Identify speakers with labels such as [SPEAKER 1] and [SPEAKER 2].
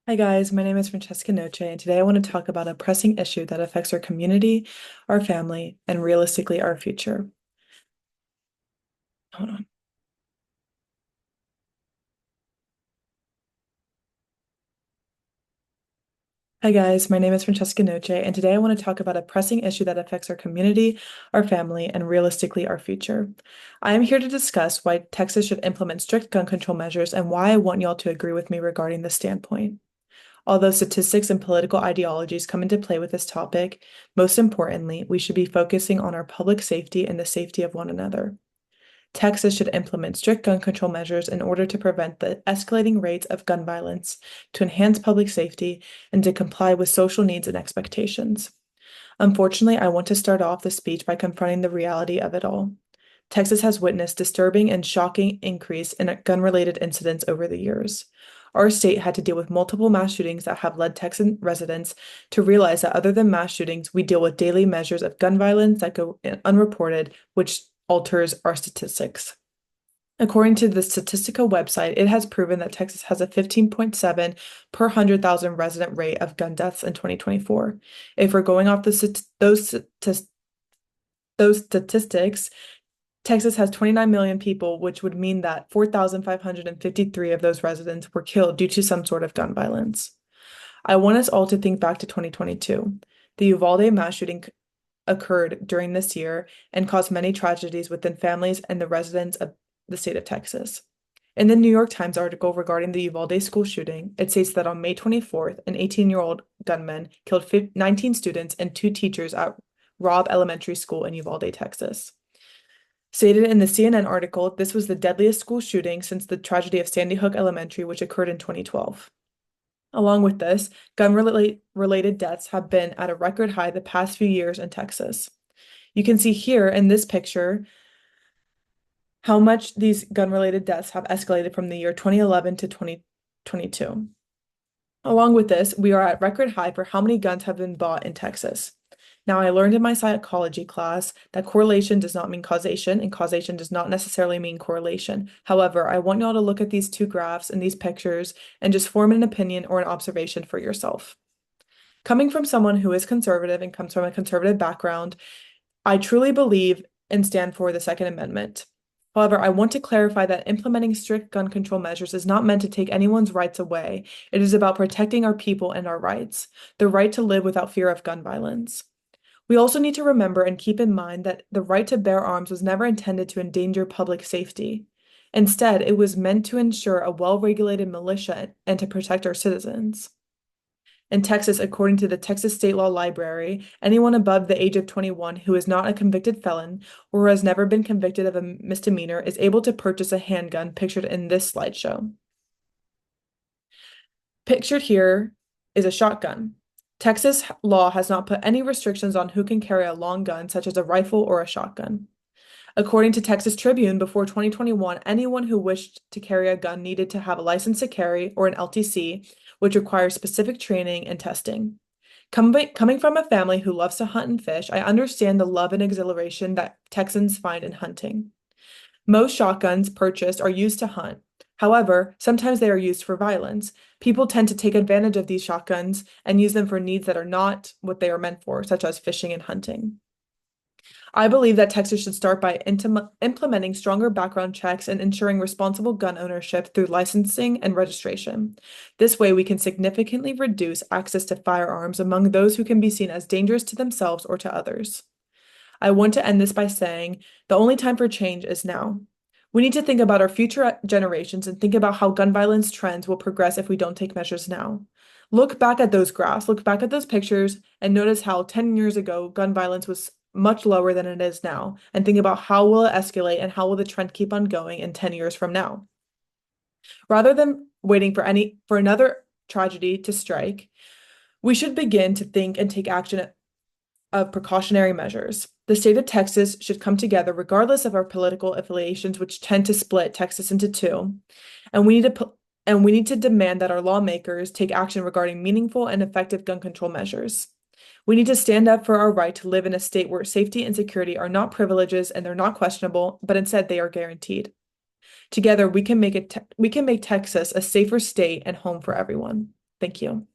[SPEAKER 1] Hi guys, my name is Francesca Noce, and today I want to talk about a pressing issue that affects our community, our family, and realistically our future. Hold on. Hi guys, my name is Francesca Noce, and today I want to talk about a pressing issue that affects our community, our family, and realistically our future. I am here to discuss why Texas should implement strict gun control measures and why I want y'all to agree with me regarding this standpoint. Although statistics and political ideologies come into play with this topic, most importantly, we should be focusing on our public safety and the safety of one another. Texas should implement strict gun control measures in order to prevent the escalating rates of gun violence, to enhance public safety, and to comply with social needs and expectations. Unfortunately, I want to start off the speech by confronting the reality of it all. Texas has witnessed disturbing and shocking increase in gun-related incidents over the years. Our state had to deal with multiple mass shootings that have led Texan residents to realize that other than mass shootings, we deal with daily measures of gun violence that go unreported, which alters our statistics. According to the Statistica website, it has proven that Texas has a 15.7 per 100,000 resident rate of gun deaths in 2024. If we're going off those statistics, Texas has 29 million people, which would mean that 4,553 of those residents were killed due to some sort of gun violence. I want us all to think back to 2022. The Uvalde mass shooting occurred during this year and caused many tragedies within families and the residents of the state of Texas. In the New York Times article regarding the Uvalde school shooting, it states that on May 24th, an 18-year-old gunman killed 19 students and two teachers at Robb Elementary School in Uvalde, Texas. Stated in the CNN article, this was the deadliest school shooting since the tragedy of Sandy Hook Elementary, which occurred in 2012. Along with this, gun-related deaths have been at a record high the past few years in Texas. You can see here in this picture how much these gun-related deaths have escalated from the year 2011 to 2022. Along with this, we are at record high for how many guns have been bought in Texas. Now, I learned in my psychology class that correlation does not mean causation, and causation does not necessarily mean correlation. However, I want y'all to look at these two graphs and these pictures and just form an opinion or an observation for yourself. Coming from someone who is conservative and comes from a conservative background, I truly believe and stand for the Second Amendment. However, I want to clarify that implementing strict gun control measures is not meant to take anyone's rights away. It is about protecting our people and our rights, the right to live without fear of gun violence. We also need to remember and keep in mind that the right to bear arms was never intended to endanger public safety. Instead, it was meant to ensure a well-regulated militia and to protect our citizens. In Texas, according to the Texas State Law Library, anyone above the age of 21 who is not a convicted felon or who has never been convicted of a misdemeanor is able to purchase a handgun pictured in this slideshow. Pictured here is a shotgun. Texas law has not put any restrictions on who can carry a long gun, such as a rifle or a shotgun. According to Texas Tribune, before 2021, anyone who wished to carry a gun needed to have a license to carry or an LTC, which requires specific training and testing. Coming from a family who loves to hunt and fish, I understand the love and exhilaration that Texans find in hunting. Most shotguns purchased are used to hunt. However, sometimes they are used for violence. People tend to take advantage of these shotguns and use them for needs that are not what they are meant for, such as fishing and hunting. I believe that Texas should start by implementing stronger background checks and ensuring responsible gun ownership through licensing and registration. This way, we can significantly reduce access to firearms among those who can be seen as dangerous to themselves or to others. I want to end this by saying the only time for change is now. We need to think about our future generations and think about how gun violence trends will progress if we don't take measures now. Look back at those graphs, look back at those pictures, and notice how 10 years ago gun violence was much lower than it is now, and think about how will it escalate and how will the trend keep on going in 10 years from now. Rather than waiting for another tragedy to strike, we should begin to think and take action of precautionary measures. The state of Texas should come together regardless of our political affiliations, which tend to split Texas into two. And we need to demand that our lawmakers take action regarding meaningful and effective gun control measures. We need to stand up for our right to live in a state where safety and security are not privileges and they're not questionable, but instead they are guaranteed. Together, we can make Texas a safer state and home for everyone. Thank you.